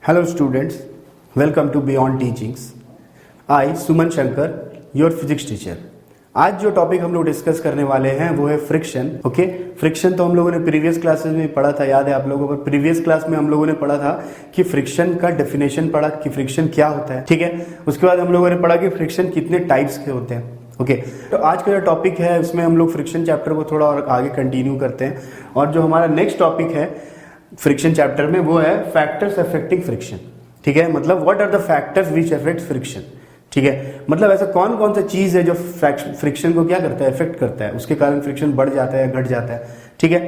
Hello students, welcome to Beyond Teachings. I Suman Shankar, your physics teacher. आज जो topic हम लोग डिस्कस करने वाले हैं वो है फ्रिक्शन। ओके, फ्रिक्शन तो हम लोगों ने प्रीवियस क्लासेस में पढ़ा था, याद है आप लोगों को। प्रीवियस क्लास में हम लोगों ने पढ़ा था कि फ्रिक्शन का डेफिनेशन पढ़ा कि फ्रिक्शन क्या होता है, ठीक है। उसके बाद हम लोगों ने पढ़ा कि फ्रिक्शन कितने टाइप्स के होते हैं। ओके, तो आज का जो टॉपिक है उसमें हम लोग फ्रिक्शन चैप्टर को थोड़ा और आगे कंटिन्यू करते हैं। और जो हमारा नेक्स्ट टॉपिक है फ्रिक्शन चैप्टर में वो है फैक्टर्स अफेक्टिंग फ्रिक्शन, ठीक है। मतलब what are the factors which affect friction, ठीक है। मतलब ऐसा कौन कौन सा चीज है जो फ्रिक्शन को क्या करता है, इफेक्ट करता है, उसके कारण फ्रिक्शन बढ़ जाता है या घट जाता है, ठीक है।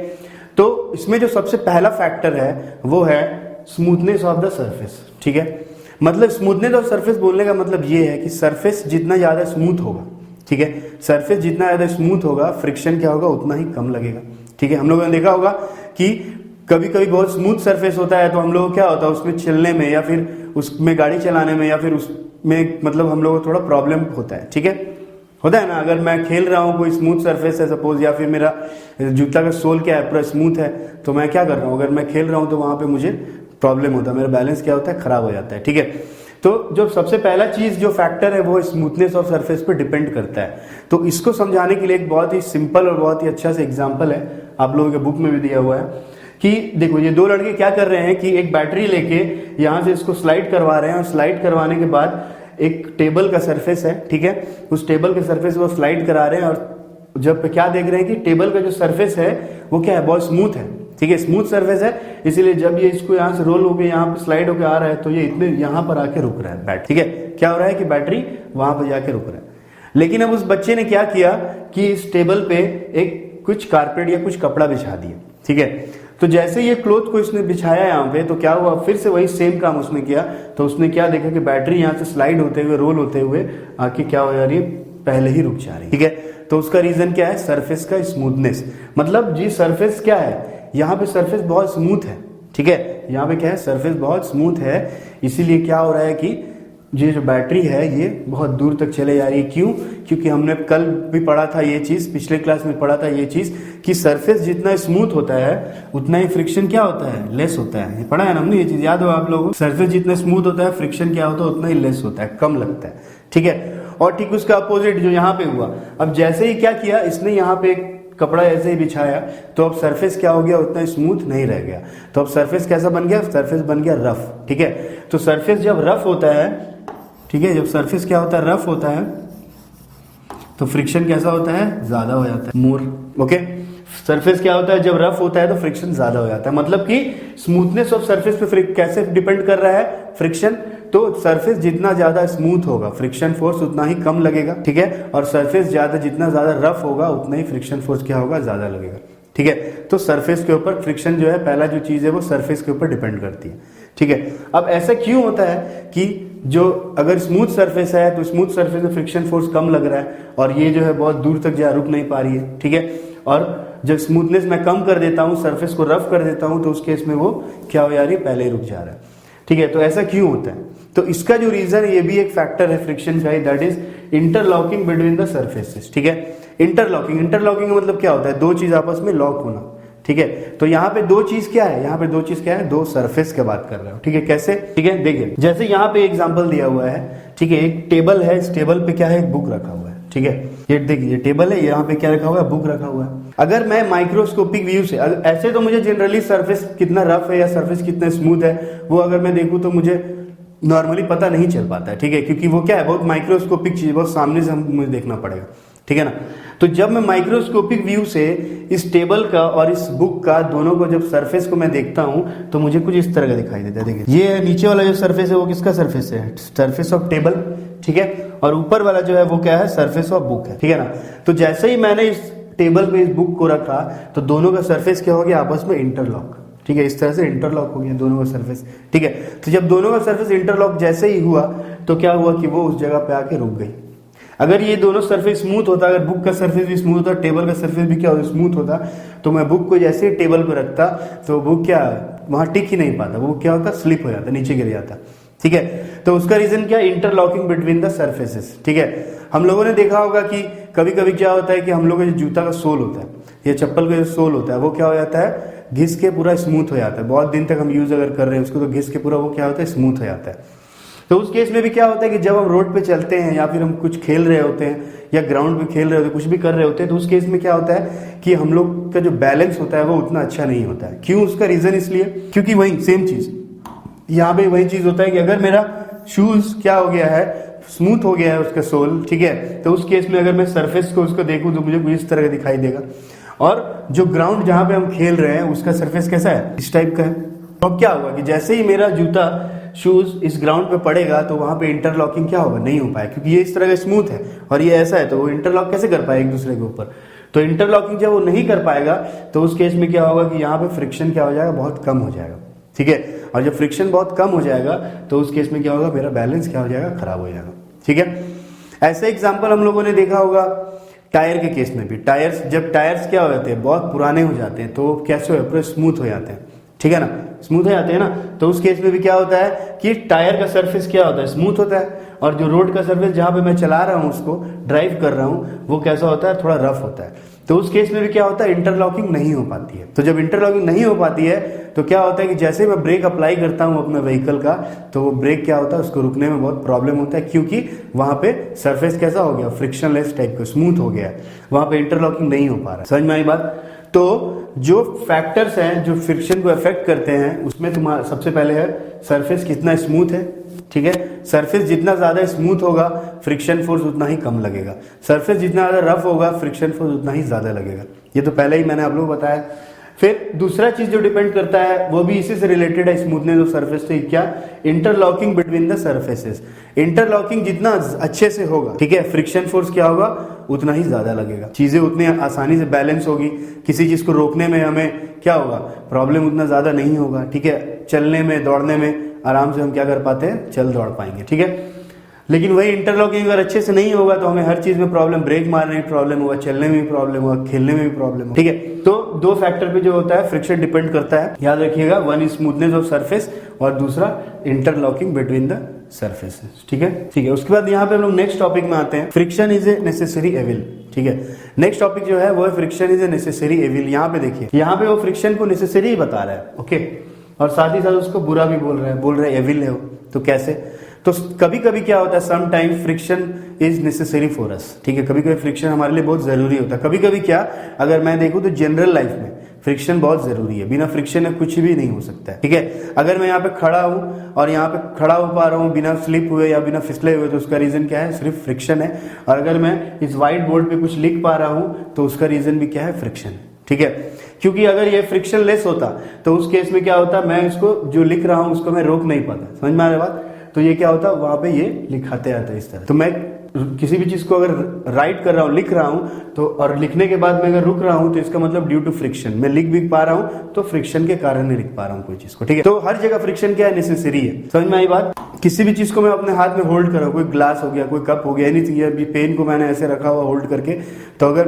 तो इसमें जो सबसे पहला फैक्टर है वो है स्मूथनेस ऑफ द सरफेस, ठीक है। मतलब स्मूथनेस ऑफ सरफेस बोलने का मतलब ये है कि सरफेस जितना ज्यादा स्मूथ होगा, ठीक है, सरफेस जितना ज्यादा स्मूथ होगा फ्रिक्शन क्या होगा उतना ही कम लगेगा, ठीक है। हम लोगों ने देखा होगा कि कभी कभी बहुत स्मूथ सरफेस होता है तो हम लोग क्या होता है उसमें चलने में या फिर उसमें गाड़ी चलाने में या फिर उसमें मतलब हम लोगों को थोड़ा प्रॉब्लम होता है, ठीक है। होता है ना, अगर मैं खेल रहा हूँ कोई स्मूथ सरफेस है सपोज, या फिर मेरा जूता का सोल क्या है पूरा स्मूथ है, तो मैं क्या कर रहा हूँ, अगर मैं खेल रहा हूँ तो वहां पे मुझे प्रॉब्लम होता है, मेरा बैलेंस क्या होता है, खराब हो जाता है, ठीक है। तो जो सबसे पहला चीज जो फैक्टर है वो स्मूथनेस ऑफ सरफेस पे डिपेंड करता है। तो इसको समझाने के लिए एक बहुत ही सिंपल और बहुत ही अच्छा सा एग्जांपल है, आप लोगों के बुक में भी दिया हुआ है कि देखो ये दो लड़के क्या कर रहे हैं कि एक बैटरी लेके यहां से इसको स्लाइड करवा रहे हैं, और स्लाइड करवाने के बाद एक टेबल का सरफेस है, ठीक है, उस टेबल के सरफेस को स्लाइड करा रहे हैं। और जब क्या देख रहे हैं कि टेबल का जो सरफेस है वो क्या है, बहुत स्मूथ है, ठीक है, स्मूथ सरफेस है। इसीलिए जब ये इसको यहाँ से रोल होकर यहाँ पे स्लाइड होकर आ रहा है तो ये इतने यहाँ पर आके रुक रहा है बैटरी, ठीक है। क्या हो रहा है कि बैटरी वहां पर जाके रुक रहा है। लेकिन अब उस बच्चे ने क्या किया कि इस टेबल पे एक कुछ कारपेट या कुछ कपड़ा बिछा दिया, ठीक है। तो जैसे ये क्लोथ को इसने बिछाया यहाँ पे तो क्या हुआ, फिर से वही सेम काम उसने किया। तो उसने क्या देखा कि बैटरी यहाँ से स्लाइड होते हुए रोल होते हुए आके क्या हो जा रही है, पहले ही रुक जा रही है, ठीक है। तो उसका रीजन क्या है, सरफेस का स्मूथनेस। मतलब जी सरफेस क्या है, यहाँ पे सरफेस बहुत स्मूथ है, ठीक है, यहाँ पे क्या है, सरफेस बहुत स्मूथ है। इसीलिए क्या हो रहा है कि ये जो बैटरी है ये बहुत दूर तक चले जा रही है। क्यों? क्योंकि हमने कल भी पढ़ा था ये चीज, पिछले क्लास में पढ़ा था ये चीज कि सरफेस जितना स्मूथ होता है उतना ही फ्रिक्शन क्या होता है, लेस होता है। ये पढ़ा है ना हमने, ये चीज याद हो आप लोगों को। सरफेस जितना स्मूथ होता है फ्रिक्शन क्या होता है उतना ही लेस होता है, कम लगता है, ठीक है। और ठीक उसका अपोजिट जो यहाँ पे हुआ, अब जैसे ही क्या किया इसने यहाँ पे कपड़ा ऐसे ही बिछाया तो अब सरफेस क्या हो गया, उतना स्मूथ नहीं रह गया। तो अब सरफेस कैसा बन गया, सरफेस बन गया रफ, ठीक है। तो सरफेस जब रफ होता है, ठीक है, जब सरफेस क्या होता है, रफ होता है, तो फ्रिक्शन कैसा होता है, ज्यादा हो जाता है, मोर। ओके, सरफेस क्या होता है, जब रफ होता है तो फ्रिक्शन ज्यादा हो जाता है। मतलब कि स्मूथनेस ऑफ सरफेस पे कैसे डिपेंड कर रहा है फ्रिक्शन, तो सरफेस जितना ज्यादा स्मूथ होगा फ्रिक्शन फोर्स उतना ही कम लगेगा, ठीक है। और सरफेस जितना ज्यादा रफ होगा उतना ही फ्रिक्शन फोर्स क्या होगा, ज्यादा लगेगा, ठीक है। तो सरफेस के ऊपर फ्रिक्शन जो है, पहला जो चीज है वो सरफेस के ऊपर डिपेंड करती है, ठीक है। अब ऐसा क्यों होता है कि जो अगर स्मूथ सरफेस है तो स्मूथ सरफेस में फ्रिक्शन फोर्स कम लग रहा है और ये जो है बहुत दूर तक जा रुक नहीं पा रही है, ठीक है। और जब स्मूथनेस मैं कम कर देता हूं, सरफेस को रफ कर देता हूं, तो उस केस में वो क्या हो जा रही है, पहले ही रुक जा रहा है, ठीक है। तो ऐसा क्यों होता है, तो इसका जो रीजन है ये भी एक फैक्टर है फ्रिक्शन का, that is interlocking between the surfaces, ठीक है। इंटरलॉकिंग का मतलब क्या होता है, दो चीज आपस में लॉक होना, ठीक है। तो यहाँ पे दो चीज क्या है, यहाँ पे दो चीज क्या है, दो सरफेस की बात कर रहे हो, ठीक है। कैसे, ठीक है, देखिए जैसे यहाँ पे एग्जांपल दिया हुआ है, ठीक है, एक टेबल है, इस टेबल पे क्या है, एक बुक रखा हुआ है, ठीक है। ये देखिए टेबल है, यहाँ पे क्या रखा हुआ है, बुक रखा हुआ है। अगर मैं माइक्रोस्कोपिक व्यू से, ऐसे तो मुझे जनरली सरफेस कितना रफ है या सरफेस कितना स्मूथ है वो अगर मैं देखूं तो मुझे नॉर्मली पता नहीं चल पाता है, ठीक है, क्योंकि वो क्या है, बहुत माइक्रोस्कोपिक चीज, बहुत सामने से मुझे देखना पड़ेगा, ठीक है ना। तो जब मैं माइक्रोस्कोपिक व्यू से इस टेबल का और इस बुक का दोनों को जब सरफेस को मैं देखता हूं तो मुझे कुछ इस तरह का दिखाई देता है। देखिए ये नीचे वाला जो सरफेस है वो किसका सरफेस है, सरफेस ऑफ टेबल, ठीक है। और ऊपर वाला जो है वो क्या है, सरफेस ऑफ बुक है, ठीक है ना। तो जैसे ही मैंने इस टेबल पे इस बुक को रखा तो दोनों का सरफेस क्या हो गया, आपस में इंटरलॉक, ठीक है, इस तरह से इंटरलॉक हो गया दोनों का सरफेस, ठीक है। तो जब दोनों का सरफेस इंटरलॉक जैसे ही हुआ तो क्या हुआ कि वो उस जगह पे आके रुक गई। अगर ये दोनों सरफेस स्मूथ होता, अगर बुक का सरफेस भी स्मूथ होता, टेबल का सरफेस भी क्या होता, स्मूथ होता, तो मैं बुक को जैसे ही टेबल पर रखता तो बुक क्या वहां टिक ही नहीं पाता, वो क्या होता, स्लिप हो जाता, नीचे गिर जाता, ठीक है। तो उसका रीजन क्या, इंटरलॉकिंग बिटवीन द सरफेसेस, ठीक है। हम लोगों ने देखा होगा कि कभी कभी क्या होता है कि हम लोगों का जो जूता का सोल होता है या चप्पल का जो सोल होता है वो क्या हो जाता है, घिस के पूरा स्मूथ हो जाता है। बहुत दिन तक हम यूज अगर कर रहे हैं उसको तो घिस के पूरा वो क्या होता है, स्मूथ हो जाता है। तो उस केस में भी क्या होता है कि जब हम रोड पे चलते हैं या फिर हम कुछ खेल रहे होते हैं या ग्राउंड पे खेल रहे होते हैं, कुछ भी कर रहे होते हैं, तो उस केस में क्या होता है कि हम लोग का जो बैलेंस होता है वो उतना अच्छा नहीं होता है। क्यों? उसका रीजन इसलिए क्योंकि वही सेम चीज यहाँ पे वही चीज होता है कि अगर मेरा शूज क्या हो गया है, स्मूथ हो गया है उसका सोल, ठीक है, तो उस केस में अगर मैं सरफेस को उसको देखूं तो मुझे कुछ इस तरह का दिखाई देगा। और जो ग्राउंड जहां पे हम खेल रहे हैं उसका सरफेस कैसा है, इस टाइप का है। तो अब क्या होगा कि जैसे ही मेरा जूता शूज इस ग्राउंड पे पड़ेगा तो वहां पे इंटरलॉकिंग क्या होगा, नहीं हो पाए, क्योंकि ये इस तरह का स्मूथ है और ये ऐसा है, तो वो इंटरलॉक कैसे कर पाए एक दूसरे के ऊपर। तो इंटरलॉकिंग जब वो नहीं कर पाएगा तो उस केस में क्या होगा कि यहाँ पे फ्रिक्शन क्या हो जाएगा, बहुत कम हो जाएगा, ठीक है। और जब फ्रिक्शन बहुत कम हो जाएगा तो उस केस में क्या होगा, मेरा बैलेंस क्या हो जाएगा, खराब हो जाएगा, ठीक है। ऐसे एग्जाम्पल हम लोगों ने देखा होगा टायर के केस में भी। टायर्स, जब टायर्स क्या हो जाते हैं, बहुत पुराने हो जाते हैं, तो कैसे हो, पूरे स्मूथ हो जाते हैं, ठीक है ना, स्मूथ हो जाते हैं ना। तो उस केस में भी क्या होता है कि टायर का सरफेस क्या होता है, स्मूथ होता है, और जो रोड का सरफेस जहां पे मैं चला रहा हूं, उसको ड्राइव कर रहा हूं, वो कैसा होता है, थोड़ा रफ होता है। तो उस केस में भी क्या होता है, इंटरलॉकिंग नहीं हो पाती है। तो जब इंटरलॉकिंग नहीं हो पाती है तो क्या होता है कि जैसे मैं ब्रेक अप्लाई करता हूं अपने व्हीकल का, तो वो ब्रेक क्या होता है, उसको रुकने में बहुत प्रॉब्लम होता है, क्योंकि वहां पे सरफेस कैसा हो गया, फ्रिक्शनलेस टाइप का, स्मूथ हो गया है, वहां पे इंटरलॉकिंग नहीं हो पा रहा है। समझ में आई बात। तो जो फैक्टर्स हैं जो फ्रिक्शन को अफेक्ट करते हैं, उसमें तुम्हारा सबसे पहले है सरफेस कितना स्मूथ है, ठीक है। सरफेस जितना ज्यादा स्मूथ होगा फ्रिक्शन फोर्स उतना ही कम लगेगा, सरफेस जितना ज्यादा रफ होगा फ्रिक्शन फोर्स उतना ही ज्यादा लगेगा। ये तो पहले ही मैंने आप लोगों को बताया। फिर दूसरा चीज जो डिपेंड करता है वो भी इसी से रिलेटेड है, स्मूथनेस ऑफ सरफेस से, क्या, interlocking between the surfaces. Interlocking जितना अच्छे से होगा, ठीक है, फ्रिक्शन फोर्स क्या होगा, उतना ही ज्यादा लगेगा, चीजें उतनी आसानी से बैलेंस होगी, किसी चीज को रोकने में हमें क्या होगा, प्रॉब्लम उतना ज्यादा नहीं होगा, ठीक है। चलने में, दौड़ने में आराम से हम क्या कर पाते हैं, चल दौड़ पाएंगे, ठीक है। लेकिन वही इंटरलॉकिंग अगर अच्छे से नहीं होगा तो हमें हर चीज में प्रॉब्लम, ब्रेक मारने में प्रॉब्लम होगा, चलने में भी प्रॉब्लम होगा, खेलने में भी प्रॉब्लम होगा, ठीक है। तो दो फैक्टर पे जो होता है फ्रिक्शन डिपेंड करता है, याद रखिएगा, one is smoothness of surface और दूसरा इंटरलॉकिंग बिटवीन द सरफेसेस, ठीक है, ठीक है। उसके बाद यहाँ पे हम लोग नेक्स्ट टॉपिक में आते हैं, friction is a necessary evil, ठीक है। नेक्स्ट टॉपिक जो है वो है friction is a necessary evil. यहाँ पे देखिए, यहाँ पे वो फ्रिक्शन को नेसेसरी ही बता रहा है, ओके, और साथ ही साथ उसको बुरा भी बोल रहा है एविल है वो। तो कैसे, तो कभी कभी क्या होता है, some time friction is necessary for us, ठीक है, कभी कभी फ्रिक्शन हमारे लिए बहुत जरूरी होता है। कभी कभी क्या, अगर मैं देखूं तो जनरल लाइफ में फ्रिक्शन बहुत जरूरी है, बिना फ्रिक्शन में कुछ भी नहीं हो सकता है, ठीक है। अगर मैं यहाँ पे खड़ा हूं और यहाँ पे खड़ा हो पा रहा हूँ बिना स्लिप हुए या बिना फिसले हुए, तो उसका रीजन क्या है, सिर्फ फ्रिक्शन है। और अगर मैं इस व्हाइट बोर्ड पे कुछ लिख पा रहा हूँ तो उसका रीजन भी क्या है, फ्रिक्शन, ठीक है। क्योंकि अगर ये फ्रिक्शन लेस होता तो उस केस में क्या होता, मैं इसको जो लिख रहा हूं उसको मैं रोक नहीं पाता, समझ में आ रही बात। तो ये क्या होता, वहां पे ये लिखाते आता है इस तरह। तो मैं किसी भी चीज को अगर राइट कर रहा हूं, लिख रहा हूं, तो और लिखने के बाद मैं अगर रुक रहा हूं तो इसका मतलब ड्यू टू फ्रिक्शन, मैं लिख भी पा रहा हूं तो फ्रिक्शन के कारण नहीं लिख पा रहा हूं कोई चीज को, ठीक है। तो हर जगह फ्रिक्शन क्या है, नेसेसरी है, समझ में आई बात। किसी भी चीज को मैं अपने हाथ में होल्ड कर रहा हूं, कोई ग्लास हो गया, कोई कप हो गया, एनीथिंग, अभी पेन को मैंने ऐसे रखा हुआ होल्ड करके, तो अगर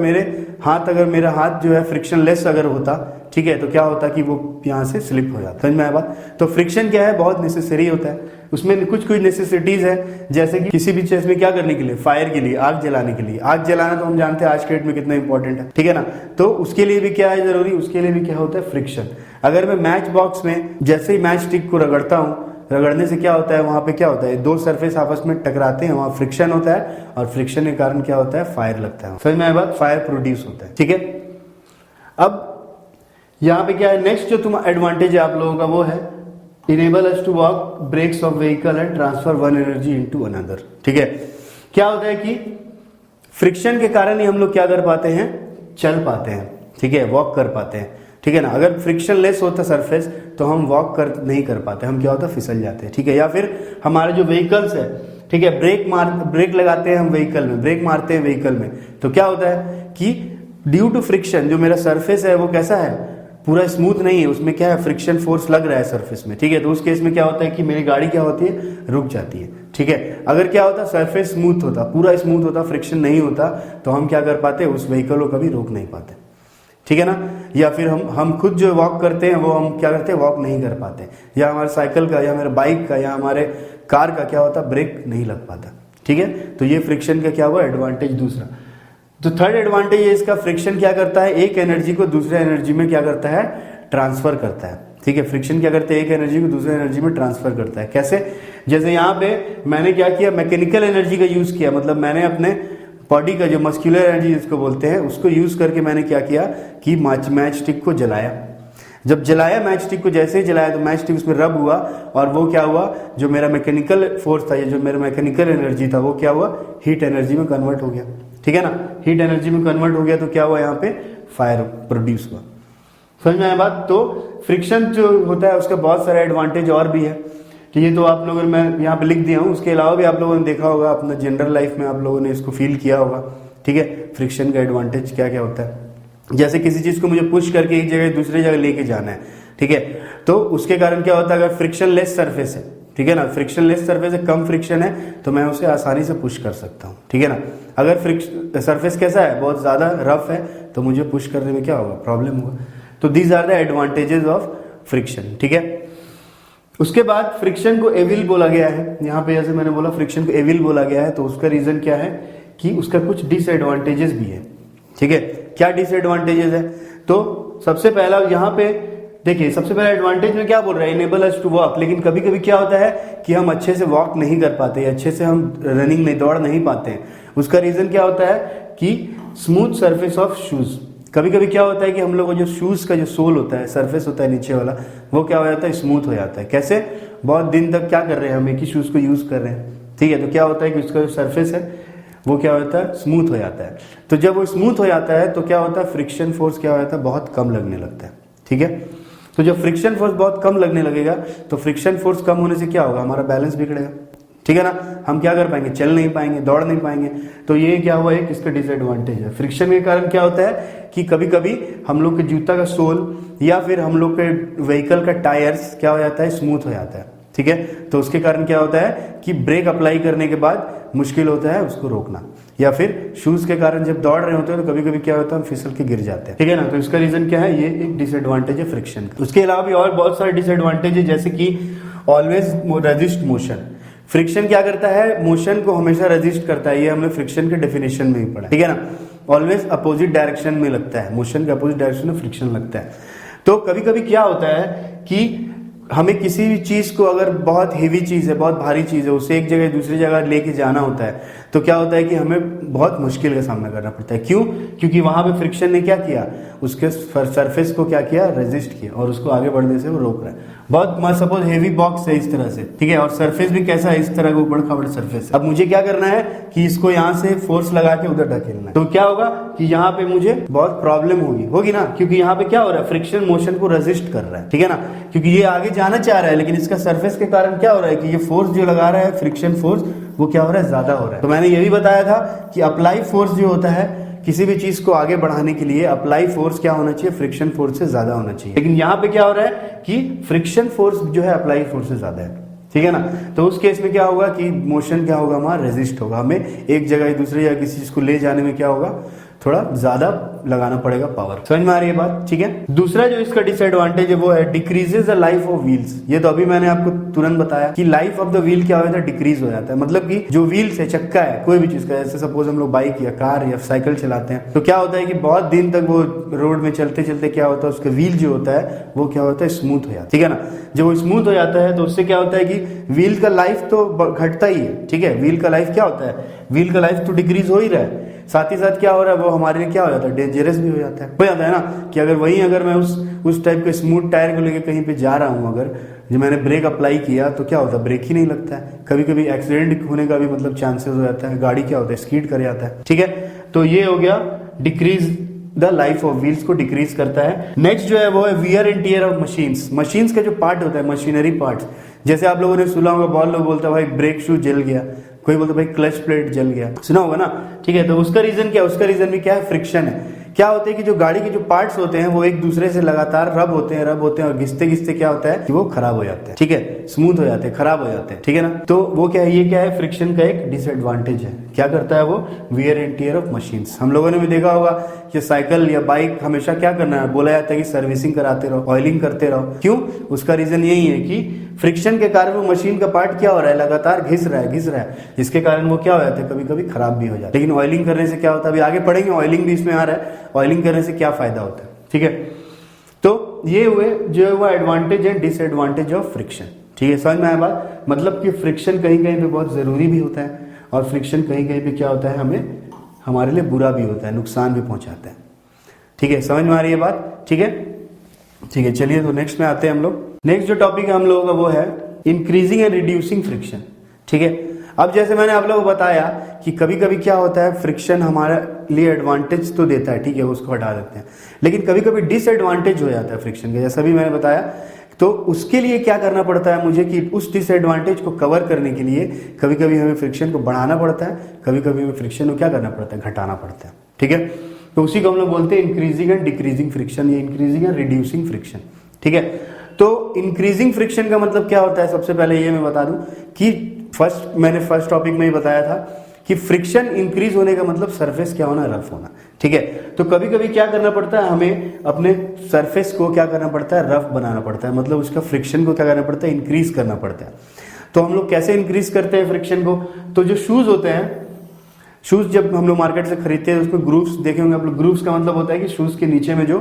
मेरा हाथ जो है फ्रिक्शन लेस अगर होता, ठीक है, तो क्या होता कि वो यहाँ से स्लिप हो जाता, समझ में आया बात। तो फ्रिक्शन क्या है, बहुत नेसेसरी होता है। उसमें कुछ नेसेसिटीज है, जैसे कि किसी भी चीज में क्या करने के लिए, फायर के लिए, आग जलाने के लिए। आग जलाना तो हम जानते हैं आज के डेट में कितना इंपॉर्टेंट है, ठीक है ना। तो उसके लिए भी क्या है जरूरी, उसके लिए भी क्या होता है, फ्रिक्शन। अगर मैं मैच बॉक्स में जैसे ही मैच स्टिक को रगड़ता हूँ, रगड़ने से क्या होता है, वहां पे क्या होता है, दो सरफेस आपस में टकराते हैं, वहां फ्रिक्शन होता है, और फ्रिक्शन के कारण क्या होता है, फायर लगता है, समझ में आया बात, फायर प्रोड्यूस होता है, ठीक है। अब यहाँ पे क्या है, नेक्स्ट जो तुम्हारा एडवांटेज है आप लोगों का वो है, enable us to walk brakes of vehicle and transfer one energy into another, ठीक है। क्या होता है कि फ्रिक्शन के कारण ही हम लोग क्या कर पाते हैं, चल पाते हैं, ठीक है, वॉक कर पाते हैं, ठीक है ना। अगर फ्रिक्शन लेस होता सरफेस तो हम वॉक नहीं कर पाते, हम क्या होता, फिसल जाते हैं, ठीक है। या फिर हमारे जो व्हीकल्स है, ठीक है, ब्रेक लगाते हैं हम व्हीकल में, ब्रेक मारते हैं व्हीकल में, तो क्या होता है कि ड्यू टू फ्रिक्शन जो मेरा सरफेस है वो कैसा है, पूरा स्मूथ नहीं है, उसमें क्या है, फ्रिक्शन फोर्स लग रहा है सरफेस में, ठीक है। तो उस केस में क्या होता है कि मेरी गाड़ी क्या होती है, रुक जाती है, ठीक है। अगर क्या होता, सरफेस स्मूथ होता, पूरा स्मूथ होता, फ्रिक्शन नहीं होता, तो हम क्या कर पाते, उस व्हीकल को कभी रोक नहीं पाते, ठीक है ना। या फिर हम खुद जो वॉक करते हैं वो हम क्या करते हैं, वॉक नहीं कर पाते, या हमारे साइकिल का या मेरे बाइक का या हमारे कार का क्या होता, ब्रेक नहीं लग पाता, ठीक है। तो ये फ्रिक्शन का क्या हुआ, एडवांटेज दूसरा। तो थर्ड एडवांटेज है इसका, फ्रिक्शन क्या करता है, एक एनर्जी को दूसरे एनर्जी में क्या करता है, ट्रांसफर करता है। ठीक है, फ्रिक्शन क्या करता है, एक एनर्जी को दूसरे एनर्जी में ट्रांसफर करता है। कैसे, जैसे यहाँ पे मैंने क्या किया, मैकेनिकल एनर्जी का यूज किया, मतलब मैंने अपने बॉडी का जो मस्कुलर एनर्जी जिसको बोलते हैं उसको यूज करके मैंने क्या किया कि मैच स्टिक को जलाया। जब जलाया मैच स्टिक को, जैसे ही जलाया तो मैच स्टिक उसमें रब हुआ और वो क्या हुआ, जो मेरा मैकेनिकल फोर्स था या जो मेरा मैकेनिकल एनर्जी था वो क्या हुआ, हीट एनर्जी में कन्वर्ट हो गया। ठीक है ना, हीट एनर्जी में कन्वर्ट हो गया तो क्या हुआ, यहाँ पे फायर प्रोड्यूस हुआ। समझ में आया बात। तो फ्रिक्शन जो होता है उसका बहुत सारे एडवांटेज और भी है। ठीक है, तो आप लोगों ने, मैं यहाँ पे लिख दिया हूँ, उसके अलावा भी आप लोगों ने देखा होगा अपना जनरल लाइफ में, आप लोगों ने इसको फील किया होगा। ठीक है, फ्रिक्शन का एडवांटेज क्या क्या होता है। जैसे किसी चीज को मुझे पुश करके एक जगह दूसरी जगह लेके जाना है, ठीक है, तो उसके कारण क्या होता है, अगर फ्रिक्शन लेस सरफेस है, ठीक है ना, फ्रिक्शन लेस सरफेस है, कम फ्रिक्शन है, तो मैं उसे आसानी से पुश कर सकता हूँ। ठीक है ना, अगर फ्रिक्शन सरफेस कैसा है, बहुत ज्यादा रफ है, तो मुझे पुश करने में क्या होगा, प्रॉब्लम होगा। तो these are the advantages of friction. ठीक है, उसके बाद फ्रिक्शन को एविल बोला गया है। यहाँ पे जैसे मैंने बोला फ्रिक्शन को एविल बोला गया है, तो उसका रीजन क्या है कि उसका कुछ डिसएडवांटेजेस भी है। ठीक है, क्या डिसएडवांटेजेस है, तो सबसे पहला यहाँ पे देखिए, सबसे पहला एडवांटेज में क्या बोल रहा है, इनेबल अस टू वॉक। लेकिन कभी कभी क्या होता है कि हम अच्छे से वॉक नहीं कर पाते, अच्छे से हम रनिंग नहीं, दौड़ नहीं पाते हैं। उसका रीजन क्या होता है कि स्मूथ सरफेस ऑफ शूज। कभी कभी क्या होता है कि हम लोग को जो शूज का जो सोल होता है, सरफेस होता है नीचे वाला, वो क्या हो जाता है, स्मूथ हो जाता है। कैसे, बहुत दिन तक क्या कर रहे हैं हम, एक ही शूज को यूज कर रहे हैं। ठीक है, तो क्या होता है कि उसका जो सरफेस है वो क्या होता है, स्मूथ हो जाता है। तो जब वो स्मूथ हो जाता है तो क्या होता है, फ्रिक्शन फोर्स क्या हो जाता है, बहुत कम लगने लगता है। ठीक है, तो जब फ्रिक्शन फोर्स बहुत कम लगने लगेगा तो फ्रिक्शन फोर्स कम होने से क्या होगा, हमारा बैलेंस बिगड़ेगा। ठीक है ना, हम क्या कर पाएंगे, चल नहीं पाएंगे, दौड़ नहीं पाएंगे। तो ये क्या हुआ, एक इसका डिसएडवांटेज है। फ्रिक्शन के कारण क्या होता है कि कभी कभी हम लोग के जूता का सोल या फिर हम लोग के व्हीकल का टायर्स क्या हो जाता है, स्मूथ हो जाता है। ठीक है, तो उसके कारण क्या होता है कि ब्रेक अप्लाई करने के बाद मुश्किल होता है उसको रोकना, या फिर शूज के कारण जब दौड़ रहे होते हैं तो कभी कभी क्या होता है, हम फिसल के गिर जाते हैं। ठीक है ना, तो इसका रीजन क्या है, ये एक डिसएडवांटेज है फ्रिक्शन का। उसके अलावा भी और बहुत सारे डिसएडवांटेज है, जैसे कि ऑलवेज रेजिस्ट मोशन। फ्रिक्शन क्या करता है, मोशन को हमेशा रेजिस्ट करता है। ये हमने फ्रिक्शन के डेफिनेशन में ही पढ़ा। ठीक है ना, ऑलवेज अपोजिट डायरेक्शन में लगता है, मोशन के अपोजिट डायरेक्शन में फ्रिक्शन लगता है। तो कभी कभी क्या होता है कि हमें किसी भी चीज को, अगर बहुत हेवी चीज है, बहुत भारी चीज है, उसे एक जगह दूसरी जगह लेके जाना होता है, तो क्या होता है कि हमें बहुत मुश्किल का सामना करना पड़ता है। क्यों, क्योंकि वहां पे फ्रिक्शन ने क्या किया, उसके सरफेस को क्या किया, रेजिस्ट किया, और उसको आगे बढ़ने से वो रोक रहा है। बहुत सपोज हेवी बॉक्स है इस तरह से, ठीक है, और सरफेस भी कैसा है, इस तरह का ऊबड़ खाबड़ सरफेस है। अब मुझे क्या करना है कि इसको यहाँ से फोर्स लगा के उधर ढकेलना है। तो क्या होगा कि यहाँ पे मुझे बहुत प्रॉब्लम होगी ना, क्योंकि यहाँ पे क्या हो रहा है, फ्रिक्शन मोशन को रेजिस्ट कर रहा है। ठीक है ना, क्योंकि ये आगे जाना चाह रहा है, लेकिन इसका सरफेस के कारण क्या हो रहा है कि ये फोर्स जो लगा रहा है, फ्रिक्शन फोर्स, वो क्या हो रहा है, ज्यादा हो रहा है। तो मैंने ये भी बताया था कि अप्लाई फोर्स जो होता है किसी भी चीज को आगे बढ़ाने के लिए, अप्लाई फोर्स क्या होना चाहिए, फ्रिक्शन फोर्स से ज्यादा होना चाहिए। लेकिन यहाँ पे क्या हो रहा है कि फ्रिक्शन फोर्स जो है अप्लाई फोर्स से ज्यादा है। ठीक है ना, तो उस केस में क्या होगा कि मोशन क्या होगा, हमारा रेजिस्ट होगा, हमें एक जगह दूसरी जगह किसी चीज को ले जाने में क्या होगा, थोड़ा ज्यादा लगाना पड़ेगा पावर। समझ में आ रही है बात। ठीक है, दूसरा जो इसका डिसएडवांटेज है वो है decreases the life of wheels. ये तो अभी मैंने आपको तुरंत बताया कि लाइफ ऑफ द व्हील क्या हो जाता है, डिक्रीज हो जाता है। मतलब कि जो व्हील्स है, चक्का है कोई भी चीज का, जैसे सपोज हम लोग बाइक या कार या साइकिल चलाते हैं, तो क्या होता है कि बहुत दिन तक वो रोड में चलते चलते क्या होता है, उसका व्हील जो होता है वो क्या होता है, स्मूथ हो जाता है। ठीक है ना, जब वो स्मूथ हो जाता है तो उससे क्या होता है कि व्हील का लाइफ तो घटता ही है। ठीक है, व्हील का लाइफ क्या होता है, व्हील का लाइफ तो डिक्रीज हो ही रहा है, साथ ही साथ क्या हो रहा है, वो हमारे लिए क्या हो जाता है, डेंजरस भी हो जाता है ना, कि अगर मैं उस टाइप के स्मूथ टायर को लेकर कहीं पे जा रहा हूं, अगर जो मैंने ब्रेक अप्लाई किया तो क्या होता है, ब्रेक ही नहीं लगता है। कभी कभी एक्सीडेंट होने का भी मतलब चांसेस हो जाता है, गाड़ी क्या होता है, स्कीड कर जाता है। ठीक है, तो ये हो गया decrease the life of wheels को डिक्रीज करता है। नेक्स्ट जो है वो है wear and tear of machines. Machines का जो पार्ट होता है, मशीनरी पार्ट्स, जैसे आप लोगों ने सुना होगा, बहुत लोग बोलते हैं भाई ब्रेक शू जल गया, कोई बोलता भाई क्लच प्लेट जल गया, सुना होगा ना। ठीक है, तो उसका रीजन क्या है, उसका रीजन भी क्या है, फ्रिक्शन है। क्या होता है कि जो गाड़ी के जो पार्ट्स होते हैं वो एक दूसरे से लगातार रब होते हैं और घिसते घिसते क्या होता है कि वो खराब हो जाते हैं। ठीक है, स्मूथ हो जाते हैं, खराब हो जाते हैं। ठीक है ना, तो वो क्या है, ये क्या है, फ्रिक्शन का एक डिसएडवांटेज है। क्या करता है वो, wear and tear of machines. हम लोगों ने भी देखा होगा कि साइकिल या बाइक हमेशा क्या करना है, बोला जाता है कि सर्विसिंग कराते रहो, ऑयलिंग करते रहो। क्यों, उसका रीजन यही है कि फ्रिक्शन के कारण वो मशीन का पार्ट क्या हो रहा है, लगातार घिस रहा है, जिसके कारण वो क्या हो जाता है, कभी कभी खराब भी हो जाता है। लेकिन ऑयलिंग करने से क्या होता है, अभी आगे पढ़ेंगे, ऑयलिंग भी इसमें आ रहा है, ऑयलिंग करने से क्या फायदा होता है। ठीक है, तो ये हुए जो है वो advantage and disadvantage of friction. ठीक है, समझ में आया बात? मतलब कि फ्रिक्शन कहीं कहीं पे बहुत ज़रूरी भी होता है और फ्रिक्शन कहीं कहीं पे क्या होता है, हमें हमारे लिए बुरा भी होता है, नुकसान भी पहुंचाता है। ठीक है, समझ में आ रही है बात? ठीक है, ठीक है, चलिए तो नेक्स्ट में आते हैं हम लोग। नेक्स्ट जो टॉपिक है हम लोगों का वो है इंक्रीजिंग एंड रिड्यूसिंग फ्रिक्शन। ठीक है, अब जैसे मैंने आप लोगों को बताया कि कभी कभी क्या होता है, फ्रिक्शन हमारे लिए एडवांटेज तो देता है, ठीक है, उसको हटा देते हैं, लेकिन कभी कभी डिसएडवांटेज हो जाता है फ्रिक्शन के, जैसा भी मैंने बताया। तो उसके लिए क्या करना पड़ता है मुझे कि उस डिसएडवांटेज को कवर करने के लिए कभी कभी हमें फ्रिक्शन को बढ़ाना पड़ता है, कभी कभी हमें फ्रिक्शन को क्या करना पड़ता है, घटाना पड़ता है। ठीक है, तो उसी को हम लोग बोलते हैं इंक्रीजिंग एंड डिक्रीजिंग फ्रिक्शन या इंक्रीजिंग एंड रिड्यूसिंग फ्रिक्शन। ठीक है, तो इंक्रीजिंग फ्रिक्शन का मतलब क्या होता है, सबसे पहले ये मैं बता दूं कि मैंने फर्स्ट टॉपिक में ही बताया था कि फ्रिक्शन इंक्रीज होने का मतलब सरफेस क्या होना, रफ होना। ठीक है, तो कभी कभी क्या करना पड़ता है, हमें अपने सरफेस को क्या करना पड़ता है, रफ बनाना पड़ता है, मतलब उसका फ्रिक्शन को क्या करना पड़ता है, इंक्रीज करना पड़ता है। तो हम लोग कैसे इंक्रीज करते हैं फ्रिक्शन को? तो जो शूज होते हैं, शूज जब हम लोग मार्केट से खरीदते हैं उसमें ग्रूव्स देखे होंगे आप लोग। ग्रूव्स का मतलब होता है कि शूज के नीचे में जो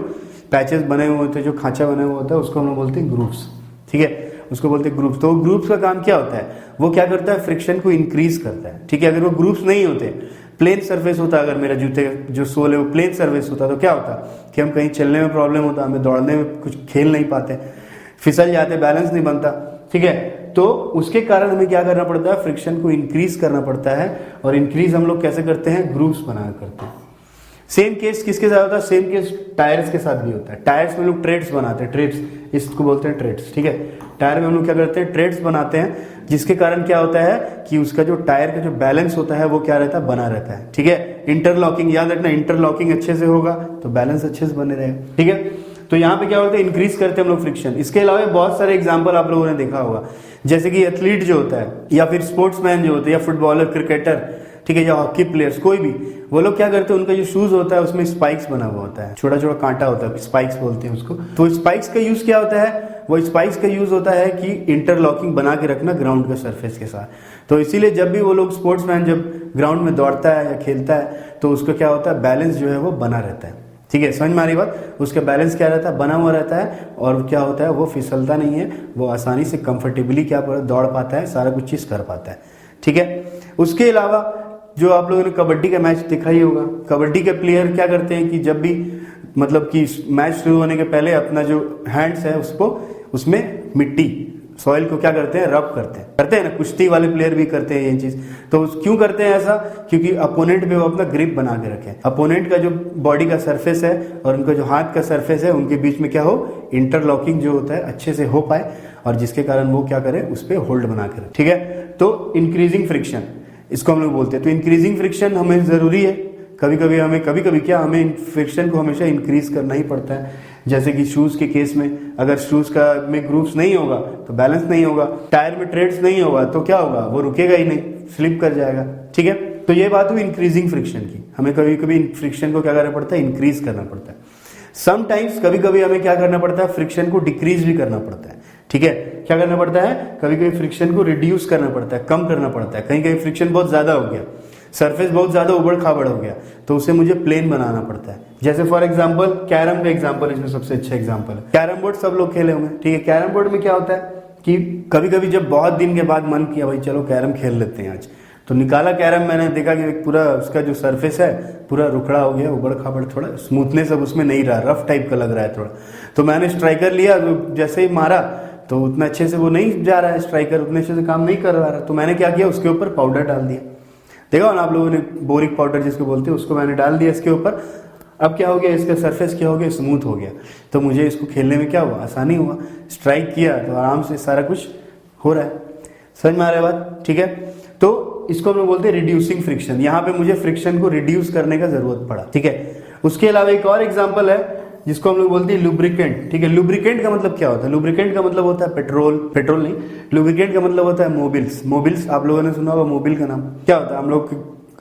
पैचेस बने हुए होते हैं, जो खांचा बना हुआ होता है, उसको हम लोग बोलते हैं ग्रूव्स। ठीक है, उसको बोलते हैं ग्रूव्स। तो ग्रूव्स का काम क्या होता है, वो क्या करता है, फ्रिक्शन को इंक्रीज करता है। ठीक है, अगर वो ग्रूव्स नहीं होते, प्लेन सरफेस होता, अगर मेरा जूते जो सोल है वो प्लेन सरफेस होता, तो क्या होता कि हम कहीं चलने में प्रॉब्लम होता, हमें दौड़ने में कुछ खेल नहीं पाते, फिसल जाते, बैलेंस नहीं बनता। ठीक है, तो उसके कारण हमें क्या करना पड़ता है, फ्रिक्शन को इंक्रीज करना पड़ता है। और इंक्रीज हम लोग कैसे करते हैं, ग्रूव्स बना करते हैं। सेम केस किसके साथ होता है, सेम केस टायर्स के साथ भी होता है। टायर्स में लोग ट्रेड्स बनाते हैं, ट्रेड्स इसको बोलते हैं ट्रेड्स। ठीक है, टायर में हम लोग क्या करते हैं, ट्रेड्स बनाते हैं, जिसके कारण क्या होता है कि उसका जो टायर का जो बैलेंस होता है वो क्या रहता है, बना रहता है। ठीक है, इंटरलॉकिंग याद रखना, इंटरलॉकिंग अच्छे से होगा तो बैलेंस अच्छे से बने रहेगा। ठीक है, तो यहाँ पे क्या होता है, इंक्रीज करते हैं हम लोग फ्रिक्शन। इसके अलावा बहुत सारे एग्जाम्पल आप लोगों ने देखा होगा, जैसे कि एथलीट जो होता है या फिर स्पोर्ट्समैन जो होते हैं या फुटबॉलर, क्रिकेटर, ठीक है, या हॉकी प्लेयर्स, कोई भी, वो लोग क्या करते हैं, उनका जो शूज होता है उसमें स्पाइक्स बना हुआ होता है, छोटा छोटा कांटा होता है, स्पाइक्स बोलते हैं उसको। तो स्पाइक्स का यूज क्या होता है, वो स्पाइक्स का यूज होता है कि इंटरलॉकिंग बना के रखना ग्राउंड के सरफेस के साथ। तो इसीलिए जब भी वो लोग स्पोर्ट्समैन जब ग्राउंड में दौड़ता है या खेलता है तो उसका क्या होता है, बैलेंस जो है वो बना रहता है। ठीक है, समझ में आ रही बात? उसका बैलेंस क्या रहता है, बना हुआ रहता है, और क्या होता है, वो फिसलता नहीं है, वो आसानी से कंफर्टेबली क्या दौड़ पाता है, सारा कुछ चीज कर पाता है। ठीक है, उसके अलावा जो आप लोगों ने कबड्डी का मैच देखा ही होगा, कबड्डी के प्लेयर क्या करते हैं कि जब भी मतलब कि मैच शुरू होने के पहले अपना जो हैंड्स है उसको, उसमें मिट्टी, सॉइल को क्या करते हैं, रब करते हैं ना, कुश्ती वाले प्लेयर भी करते हैं ये चीज। तो क्यों करते हैं ऐसा, क्योंकि अपोनेंट पे वो अपना ग्रिप बना के रखें, अपोनेंट का जो बॉडी का सरफेस है और उनका जो हाथ का सरफेस है, उनके बीच में क्या हो, इंटरलॉकिंग जो होता है अच्छे से हो पाए, और जिसके कारण वो क्या करे, उस पर होल्ड बना के रखे। ठीक है, तो इंक्रीजिंग फ्रिक्शन इसको हम लोग बोलते हैं। तो इंक्रीजिंग फ्रिक्शन हमें जरूरी है, कभी कभी क्या हमें फ्रिक्शन को हमेशा इंक्रीज करना ही पड़ता है। जैसे कि शूज के केस में, अगर शूज का में ग्रूव्स नहीं होगा तो बैलेंस नहीं होगा, टायर में ट्रेड्स नहीं होगा तो क्या होगा, वो रुकेगा ही नहीं, स्लिप कर जाएगा। ठीक है, तो ये बात हुई इंक्रीजिंग फ्रिक्शन की। हमें कभी कभी फ्रिक्शन को क्या करना पड़ता है, इंक्रीज करना पड़ता है। समटाइम्स कभी कभी हमें क्या करना पड़ता है, फ्रिक्शन को डिक्रीज भी करना पड़ता है। ठीक है, क्या करना पड़ता है, कभी कभी फ्रिक्शन को रिड्यूस करना पड़ता है, कम करना पड़ता है। कहीं कहीं फ्रिक्शन बहुत ज्यादा हो गया, सरफेस बहुत ज्यादा उबड़ खाबड़ हो गया, तो उसे मुझे प्लेन बनाना पड़ता है। जैसे फॉर एग्जांपल कैरम का एग्जांपल इसमें सबसे अच्छा एग्जांपल है। कैरम बोर्ड सब लोग खेले होंगे। ठीक है, कैरम बोर्ड में क्या होता है कि कभी कभी जब बहुत दिन के बाद मन किया भाई चलो कैरम खेल लेते हैं आज, तो निकाला कैरम, मैंने देखा कि पूरा उसका जो सरफेस है पूरा रुखड़ा हो गया, उबड़ खाबड़, थोड़ा स्मूथनेस अब उसमें नहीं रहा, रफ टाइप का लग रहा है थोड़ा। तो मैंने स्ट्राइकर लिया, जैसे ही मारा तो उतना अच्छे से वो नहीं जा रहा है, स्ट्राइकर उतने अच्छे से काम नहीं कर रहा है। तो मैंने क्या किया, उसके ऊपर पाउडर डाल दिया। देखा ना आप लोगों ने, बोरिक पाउडर जिसको बोलते हैं, उसको मैंने डाल दिया इसके ऊपर। अब क्या हो गया, इसका सरफेस क्या हो गया, स्मूथ हो गया। तो मुझे इसको खेलने में क्या हुआ, आसानी हुआ। स्ट्राइक किया तो आराम से सारा कुछ हो रहा है। समझ में आ रहा है बात? ठीक है, तो इसको हम लोग बोलते हैं रिड्यूसिंग फ्रिक्शन। यहाँ पे मुझे फ्रिक्शन को रिड्यूस करने का जरूरत पड़ा। ठीक है, उसके अलावा एक और एग्जाम्पल है जिसको हम लोग बोलते हैं लुब्रिकेंट। ठीक है, लुब्रिकेंट का मतलब क्या होता है, लुब्रिकेंट का मतलब होता है पेट्रोल नहीं, लुब्रिकेंट का मतलब होता है मोबिल्स। आप लोगों ने सुना होगा मोबिल का नाम। क्या होता है, हम लोग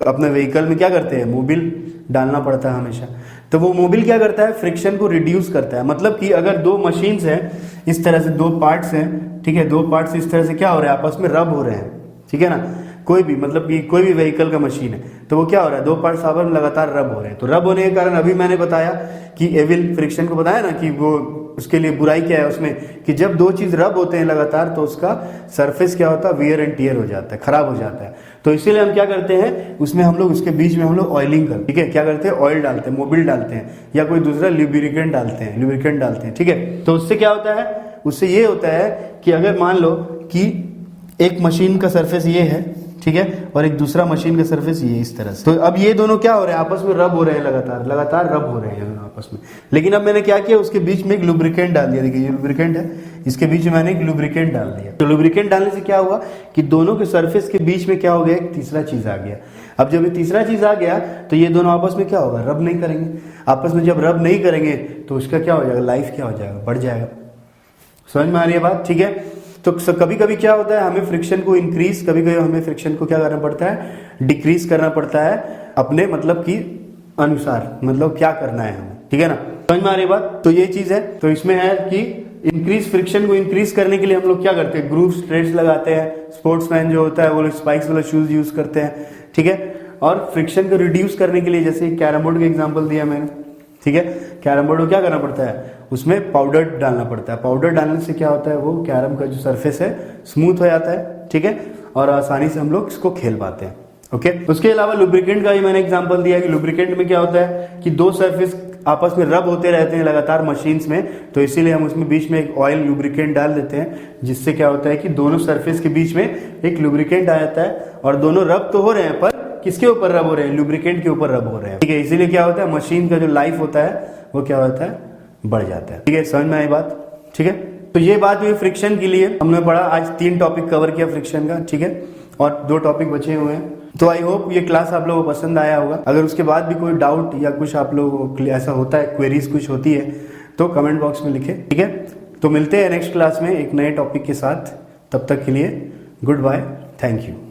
अपने व्हीकल में क्या करते हैं, मोबिल डालना पड़ता है हमेशा। तो वो मोबिल क्या करता है, फ्रिक्शन को रिड्यूस करता है। मतलब कि अगर दो मशीन्स हैं, इस तरह से दो पार्ट्स हैं, ठीक है, दो पार्ट्स इस तरह से क्या हो रहे हैं, आपस में रब हो रहे हैं। ठीक है ना, कोई भी मतलब कि कोई भी व्हीकल का मशीन है तो वो क्या हो रहा है, दो पार्ट्स आपस में लगातार रब हो रहे हैं। तो रब होने के कारण अभी मैंने बताया कि एविल फ्रिक्शन को बताया ना कि वो उसके लिए बुराई क्या है उसमें कि जब दो चीज रब होते हैं लगातार तो उसका सरफेस क्या होता है, वियर एंड टियर हो जाता है, खराब हो जाता है। तो इसीलिए हम क्या करते हैं, उसमें हम लोग उसके बीच में हम लोग ऑयलिंग करते हैं, ठीक है, क्या करते हैं, ऑयल डालते हैं, मोबिल डालते हैं या कोई दूसरा लुब्रिकेंट डालते हैं, ठीक है। तो उससे क्या होता है, उससे ये होता है कि अगर मान लो कि एक मशीन का सरफेस ये है, ठीक है, और एक दूसरा मशीन का सरफेस ये इस तरह से, तो अब ये दोनों क्या हो रहे हैं, आपस में रब हो रहे हैं, लगातार रब हो रहे हैं दोनों आपस में। लेकिन अब मैंने क्या किया, उसके बीच में एक लुब्रिकेंट डाल दिया। देखिए ये लुब्रिकेंट है, इसके बीच में मैंने एक लुब्रिकेंट डाल दिया। तो लुब्रिकेंट डालने से क्या हुआ कि दोनों के सरफेस के बीच में क्या हो गया, एक तीसरा चीज आ गया। अब जब ये तीसरा चीज आ गया तो ये दोनों आपस में क्या होगा, रब नहीं करेंगे। आपस में जब रब नहीं करेंगे तो उसका क्या हो जाएगा, लाइफ क्या हो जाएगा, बढ़ जाएगा। समझ में आ रही है बात, ठीक है। तो कभी कभी क्या होता है, हमें फ्रिक्शन को इंक्रीज, कभी कभी हमें फ्रिक्शन को क्या करना पड़ता है, डिक्रीज करना पड़ता है अपने मतलब की अनुसार, मतलब क्या करना है हमें, ठीक है ना। समझ में आ रही बात। तो ये चीज है, तो इसमें है कि इंक्रीज फ्रिक्शन को इंक्रीज करने के लिए हम लोग क्या करते हैं, ग्रूव स्ट्रेट्स लगाते हैं। स्पोर्ट्समैन जो होता है वो स्पाइक्स वाला शूज यूज करते हैं, ठीक है। और फ्रिक्शन को रिड्यूस करने के लिए, जैसे कैरम बोर्ड का एग्जांपल दिया मैंने, ठीक है, कैरम बोर्ड को क्या करना पड़ता है, उसमें पाउडर डालना पड़ता है। पाउडर डालने से क्या होता है, वो कैरम का जो सरफेस है स्मूथ हो जाता है, ठीक है, और आसानी से हम लोग इसको खेल पाते हैं। ओके, उसके अलावा लुब्रिकेंट का भी मैंने एग्जांपल दिया कि लुब्रिकेंट में क्या होता है कि दो सरफेस आपस में रब होते रहते हैं लगातार मशीन्स में, तो इसीलिए हम उसमें बीच में एक ऑयल लुब्रिकेंट डाल देते हैं, जिससे क्या होता है कि दोनों सरफेस के बीच में एक लुब्रिकेंट आ जाता है और दोनों रब तो हो रहे हैं, पर किसके ऊपर रब हो रहे हैं, लुब्रिकेंट के ऊपर रब हो रहे हैं, ठीक है। इसीलिए क्या होता है, मशीन का जो लाइफ होता है वो क्या होता है, बढ़ जाता है, ठीक है। समझ में आई बात, ठीक है। तो ये बात हुई फ्रिक्शन के लिए, हमने पढ़ा आज 3 टॉपिक कवर किया फ्रिक्शन का, ठीक है, और 2 टॉपिक बचे हुए हैं। तो आई होप ये क्लास आप लोगों को पसंद आया होगा। अगर उसके बाद भी कोई डाउट या कुछ आप लोगों को ऐसा होता है, क्वेरीज कुछ होती है, तो कमेंट बॉक्स में लिखें, ठीक है। तो मिलते हैं नेक्स्ट क्लास में एक नए टॉपिक के साथ, तब तक के लिए गुड बाय, थैंक यू।